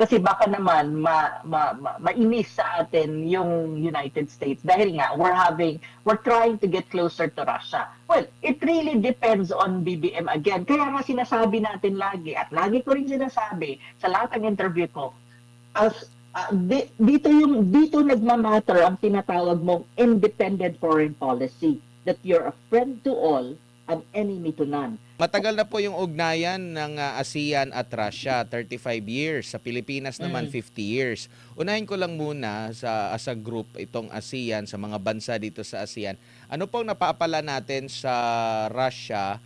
Kasi baka naman mainis sa atin yung United States dahil nga we're trying to get closer to Russia. Well, it really depends on BBM again. Kaya nga sinasabi natin lagi at lagi ko rin sinasabi sa lahat ng interview ko, as dito nagmamatter ang tinatawag mong independent foreign policy, that you're a friend to all, an enemy to none. Matagal na po yung ugnayan ng ASEAN at Russia, 35 years. Sa Pilipinas naman, 50 years. Unahin ko lang muna as a group itong ASEAN, sa mga bansa dito sa ASEAN. Ano pong napapala natin sa Russia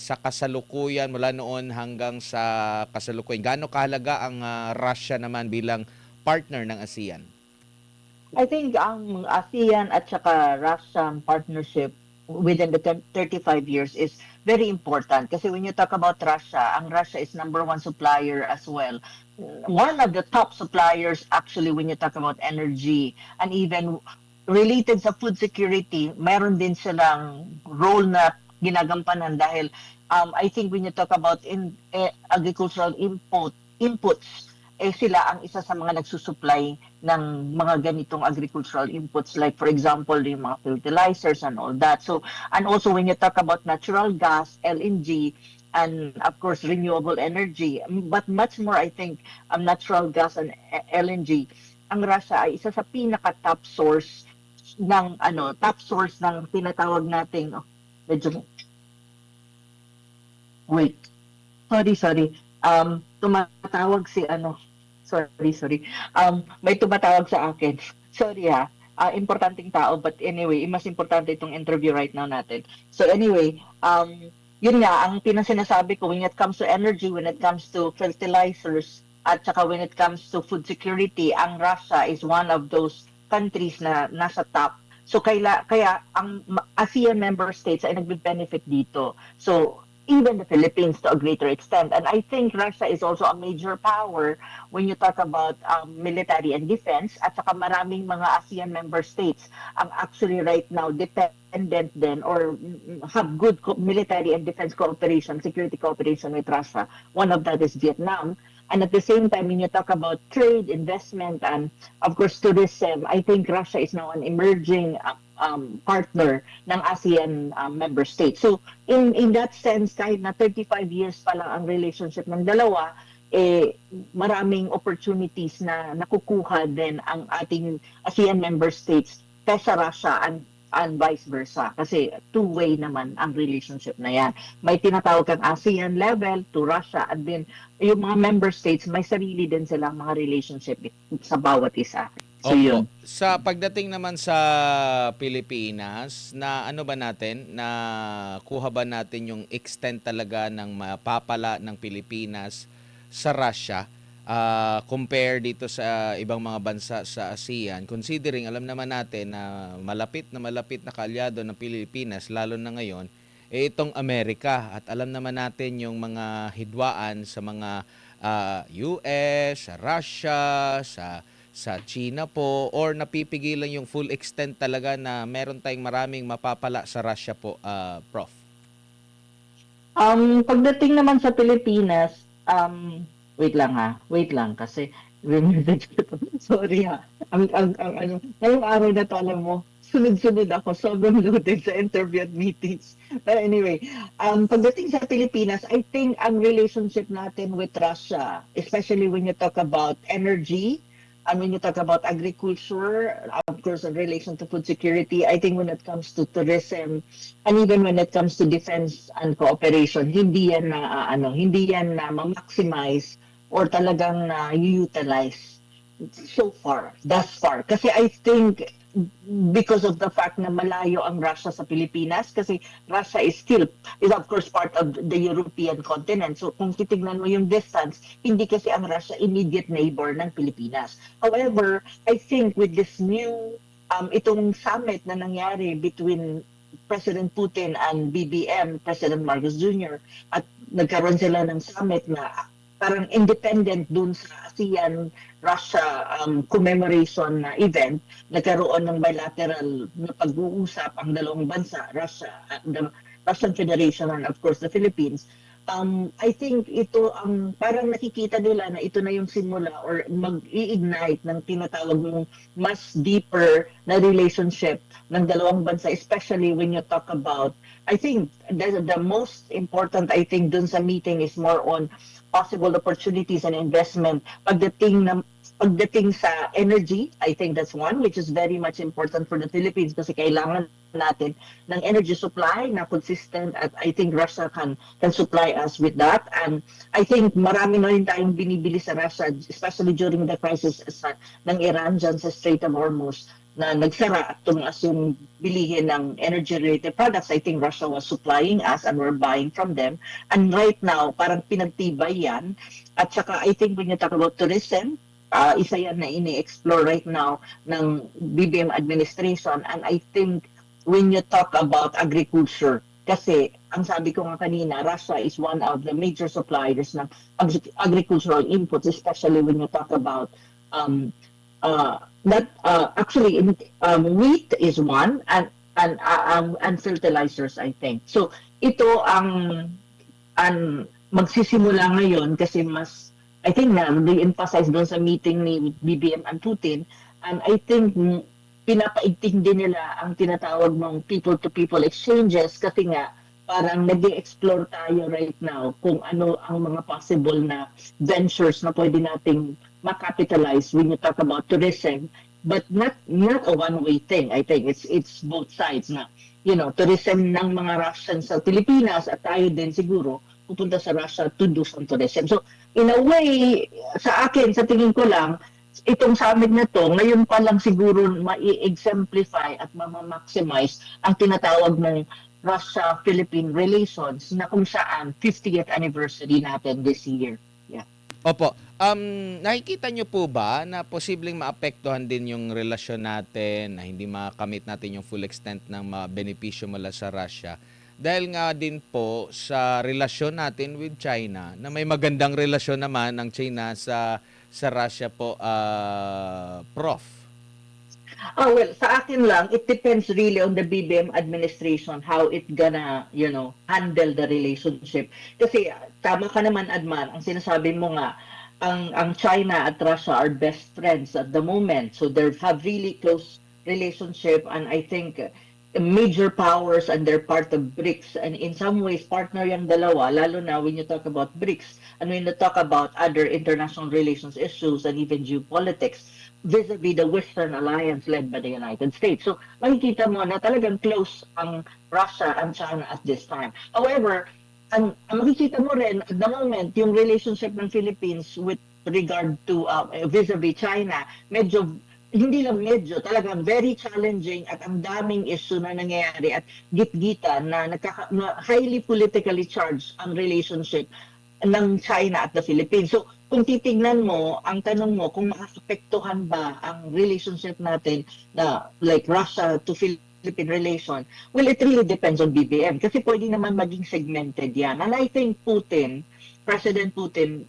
sa kasalukuyan mula noon hanggang sa kasalukuyan? Gaano kahalaga ang Russia naman bilang partner ng ASEAN? I think ang ASEAN at saka Russian partnership within the 35 years is very important kasi when you talk about Russia, ang Russia is number one supplier as well. One of the top suppliers actually when you talk about energy and even related sa food security, meron din silang role na ginagampanan dahil I think when you talk about agricultural inputs, sila ang isa sa mga nagsusupply ng mga ganitong agricultural inputs like for example yung mga fertilizers and all that. So and also when you talk about natural gas, LNG, and of course renewable energy, but much more I think natural gas and LNG, ang Russia ay isa sa pinaka top source ng tinatawag nating medyo wait. Sorry. Tumatawag si sorry. May tumatawag sa akin. Sorry ha. Importanteng tao, but anyway, mas importante itong interview right now natin. So anyway, yun nga, ang pinasinasabi ko, when it comes to energy, when it comes to fertilizers, at saka when it comes to food security, ang Russia is one of those countries na nasa top. So kaya ang ASEAN member states ay nagbe-benefit dito. So even the Philippines to a greater extent. And I think Russia is also a major power when you talk about military and defense at saka maraming mga ASEAN member states ang actually right now dependent then or have good military and defense cooperation, security cooperation with Russia. One of that is Vietnam. And at the same time, when you talk about trade, investment, and of course tourism, I think Russia is now an emerging partner ng ASEAN member states. So in that sense, kahit na 35 years pa lang ang relationship ng dalawa, maraming opportunities na nakukuha din ang ating ASEAN member states kaysa Russia and vice versa. Kasi two-way naman ang relationship na yan. May tinatawag kang ASEAN level to Russia and then yung mga member states, may sarili din silang mga relationship sa bawat isa. So, yun. Sa pagdating naman sa Pilipinas, na ano ba natin, na kuha ba natin yung extent talaga ng mapapala ng Pilipinas sa Russia compare dito sa ibang mga bansa sa ASEAN, considering alam naman natin na malapit na kaalyado ng Pilipinas, lalo na ngayon, itong Amerika. At alam naman natin yung mga hidwaan sa mga US, sa Russia, sa China po, or napipigilan yung full extent talaga na meron tayong maraming mapapala sa Russia po, Prof? Pagdating naman sa Pilipinas, wait lang kasi remembered ko to. Sorry ha. Ngayong araw na to, alam mo, sunod-sunod ako, sobrang loaded sa interview at meetings. But anyway, pagdating sa Pilipinas, I think ang relationship natin with Russia, especially when you talk about energy, and when you talk about agriculture, of course, in relation to food security, I think when it comes to tourism, and even when it comes to defense and cooperation, hindi yan na ma-maximize or talagang na-utilize thus far. Kasi I think because of the fact na malayo ang Russia sa Pilipinas, kasi Russia is of course part of the European continent. So kung titignan mo yung distance, hindi kasi ang Russia immediate neighbor ng Pilipinas. However, I think with this new itong summit na nangyari between President Putin and BBM, President Marcos Jr., at nagkaroon sila ng summit na parang independent dun sa ASEAN Russia commemoration na event, nagkaroon ng bilateral na pag-uusap ang dalawang bansa, Russia, the Russian Federation and of course the Philippines. I think ito ang parang nakikita nila na ito na yung simula or mag-i-ignite ng tinatawag mong mas deeper na relationship ng dalawang bansa, especially when you talk about, I think the most important, I think, dun sa meeting is more on possible opportunities and investment pagdating sa energy. I think that's one which is very much important for the Philippines kasi kailangan natin ng energy supply na consistent, at I think Russia can supply us with that. And I think marami na rin tayong binibili sa Russia, especially during the crisis ng Iran dyan sa Strait of Hormuz na nagsara at tumaas yung bilihin ng energy-related products. I think Russia was supplying us and we're buying from them. And right now, parang pinagtibay yan. At saka I think when you talk about tourism, isa yan na ini-explore right now ng BBM administration. And I think when you talk about agriculture, kasi ang sabi ko nga kanina, Russia is one of the major suppliers ng agricultural inputs, especially when you talk about actually wheat is one, and fertilizers, I think. So ito ang magsisimula ngayon kasi mas, I think na re-emphasize doon sa meeting ni BBM and Putin, and I think pinapaigting din nila ang tinatawag mong people-to-people exchanges kasi nga parang nag-explore tayo right now kung ano ang mga possible na ventures na pwede nating makapitalize when you talk about tourism, but not a one-way thing. I think it's both sides na, tourism ng mga Russians sa Pilipinas at tayo din siguro pupunta sa Russia to do some tourism. So in a way, sa akin, sa tingin ko lang, itong summit na to, ngayon pa lang siguro ma-exemplify at ma-maximize ang tinatawag ng Russia-Philippine relations na kung saan 50th anniversary natin this year. Yeah. Opo. Nakikita nyo po ba na posibleng maapektuhan din yung relasyon natin, na hindi makamit natin yung full extent ng mga benepisyo mula sa Russia? Dahil nga din po sa relasyon natin with China, na may magandang relasyon naman ng China sa Russia po, Prof. Well, sa akin lang, it depends really on the BBM administration how it gonna, handle the relationship. Kasi tama ka naman, Adman, ang sinasabi mo nga, ang China at Russia are best friends at the moment. So they have really close relationship, and I think major powers, and they're part of BRICS, and in some ways partner yung dalawa, lalo na when you talk about BRICS and when you talk about other international relations issues and even geopolitics vis-a-vis the Western Alliance led by the United States. So makikita mo na talagang close ang Russia and China at this time. However, ang makikita mo rin at the moment yung relationship ng Philippines with regard to vis-a-vis China, medyo hindi lang medyo, talagang very challenging at ang daming issue na nangyayari at gitgitan na highly politically charged ang relationship ng China at the Philippines. So kung titignan mo, ang tanong mo kung makakapektuhan ba ang relationship natin na like Russia to Philippine relation, well, it really depends on BBM kasi pwede naman maging segmented yan. And I think President Putin,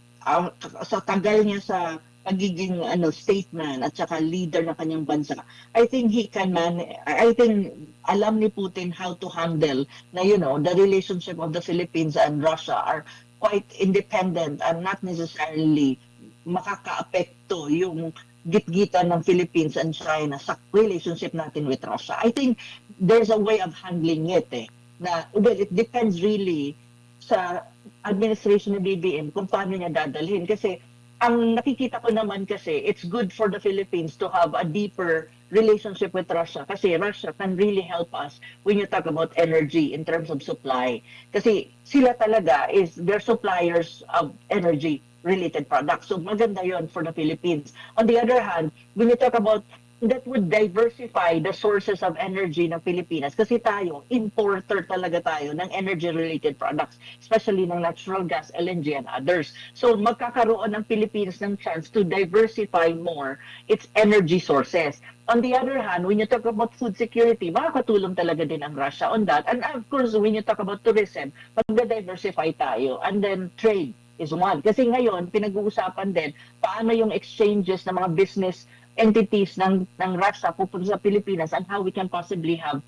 sa tagal niya sa pagiging statesman at saka leader ng kanyang bansa, I think I think alam ni Putin how to handle na the relationship of the Philippines and Russia are quite independent and not necessarily makakaapekto yung gitgitan ng Philippines and China sa relationship natin with Russia. I think there's a way of handling it na well, it depends really sa administration ng BBM kung paano niya dadalhin kasi ang nakikita ko naman kasi it's good for the Philippines to have a deeper relationship with Russia kasi Russia can really help us when you talk about energy in terms of supply. Kasi sila talaga they're suppliers of energy related products. So maganda yon for the Philippines. On the other hand, when you talk about that would diversify the sources of energy ng Pilipinas kasi tayo, importer talaga tayo ng energy-related products, especially ng natural gas, LNG, and others. So magkakaroon ng Pilipinas ng chance to diversify more its energy sources. On the other hand, when you talk about food security, makakatulong talaga din ang Russia on that. And of course, when you talk about tourism, magda-diversify tayo. And then trade is one. Kasi ngayon, pinag-uusapan din paano yung exchanges ng mga business entities ng Russia pupunta sa Pilipinas and how we can possibly have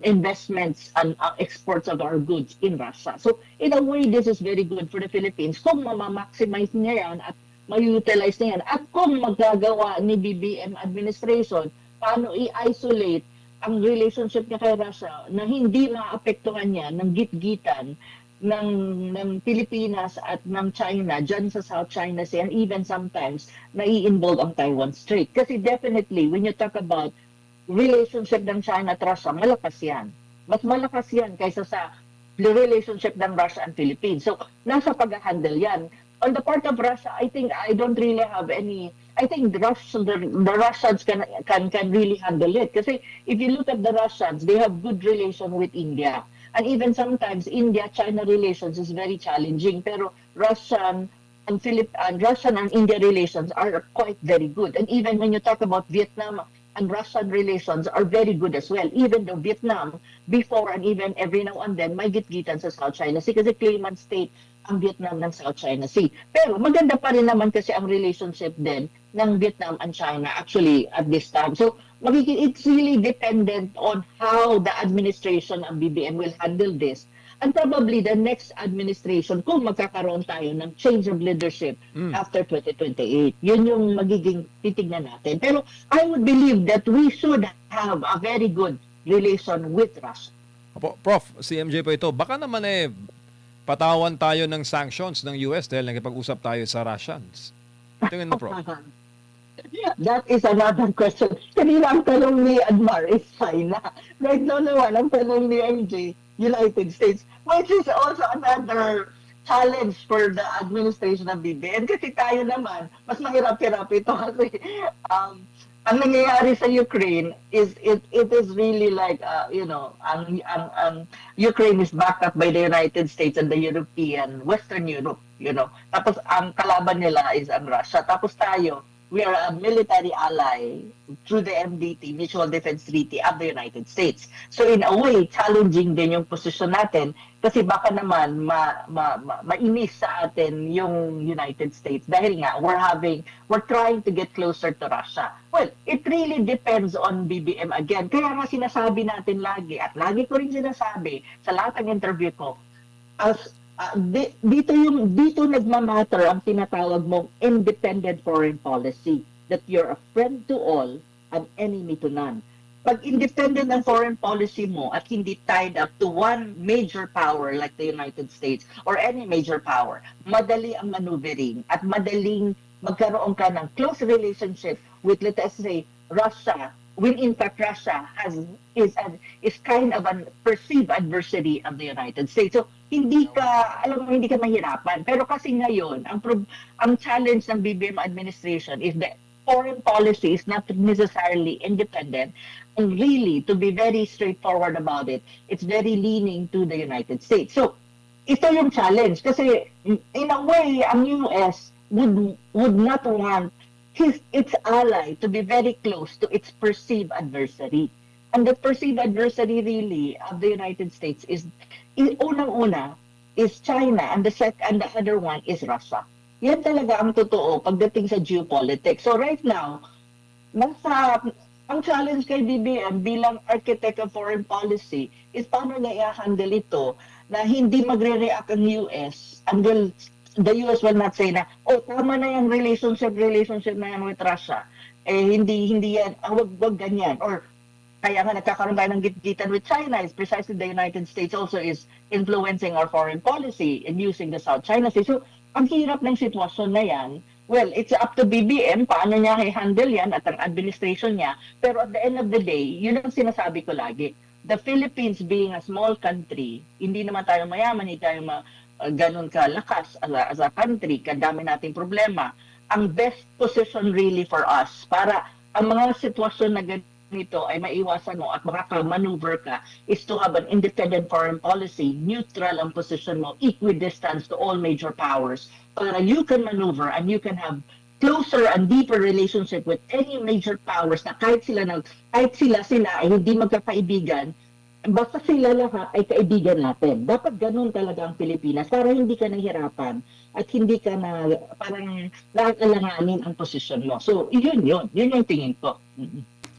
investments and exports of our goods in Russia. So in a way, this is very good for the Philippines kung maximize niya yan at ma-utilize niya yan. At kung magagawa ni BBM administration, paano i-isolate ang relationship niya kay Russia na hindi maapektuhan niya ng gitgitan ng Pilipinas at ng China dyan sa South China Sea, and even sometimes nai-involve ang Taiwan Strait. Kasi definitely, when you talk about relationship ng China at Russia, malakas yan. Mas malakas yan kaysa sa relationship ng Russia and Philippines. So, nasa pag-handle yan. On the part of Russia, I think I don't really have any. I think the Russians can really handle it. Kasi if you look at the Russians, they have good relation with India. And even sometimes India-China relations is very challenging. Pero Russian and India relations are quite very good. And even when you talk about Vietnam and Russian relations are very good as well. Even though Vietnam, before and even every now and then, may gitgitan sa South China Sea kasi claimant state ang Vietnam ng South China Sea. Pero maganda pa rin naman kasi ang relationship din ng Vietnam and China actually at this time. So it's really dependent on how the administration ng BBM will handle this. And probably the next administration, kung magkakaroon tayo ng change of leadership after 2028, yun yung magiging titignan natin. Pero I would believe that we should have a very good relation with Russia. Opo, Prof, si MJ po ito, baka naman patawan tayo ng sanctions ng US dahil nakipag-usap tayo sa Russians. Tingin mo, Prof. That is another question. Kanina ang tanong ni Admar is China. Right now naman, ang tanong ni MJ, United States, which is also another challenge for the administration of BBM. Kasi tayo naman, mas mahirap-hirap ito kasi ang nangyayari sa Ukraine is it is really like ang Ukraine is backed up by the United States and the European Western Europe, tapos ang kalaban nila is ang Russia, tapos tayo we are a military ally through the MDT, Mutual Defense Treaty of the United States. So in a way, challenging din yung position natin kasi baka naman mainis sa atin yung United States dahil nga we're trying to get closer to Russia. Well, it really depends on BBM again. Kaya nga sinasabi natin lagi at lagi ko rin sinasabi sa lahat ng interview ko, as dito nagmamatter ang tinatawag mong independent foreign policy, that you're a friend to all and enemy to none. Pag independent ang foreign policy mo at hindi tied up to one major power like the United States or any major power, madali ang maneuvering at madaling magkaroon ka ng close relationship with, let us say, Russia, when in fact Russia is kind of a perceived adversary of the United States. So hindi ka mahirapan. Pero kasi ngayon, ang challenge ng BBM administration is the foreign policy is not necessarily independent, and really, to be very straightforward about it, it's very leaning to the United States. So ito yung challenge kasi in a way, ang US would not want its ally to be very close to its perceived adversary. And the perceived adversary really of the United States is unang-una is China and the other one is Russia. Yan talaga ang totoo pagdating sa geopolitics. So right now, ang challenge kay BBM bilang architect of foreign policy is paano niya i-handle ito na hindi magre-react ang US until the US will not say na, tama na yung relationship na yan with Russia. Hindi yan, wag ganyan. Or kaya nga nagkakaroon tayo ng gitgitan with China is precisely the United States also is influencing our foreign policy and using the South China Sea. So, ang hirap ng sitwasyon na yan, well, it's up to BBM, paano niya i-handle yan at ang administration niya. Pero at the end of the day, yun ang sinasabi ko lagi. The Philippines being a small country, hindi naman tayo mayaman, hindi tayo ganun kalakas as a country, kadami nating problema. Ang best position really for us para ang mga sitwasyon na ganito ay maiwasan mo at makaka-maneuver ka is to have an independent foreign policy, neutral ang position mo, equidistant to all major powers para you can maneuver and you can have closer and deeper relationship with any major powers na kahit sila ay hindi magkakaibigan, basta sila lahat ay kaibigan natin. Dapat ganun talaga ang Pilipinas para hindi ka nahihirapan at hindi ka parang nakakalanganin ang posisyon mo. So, yun yung tingin ko.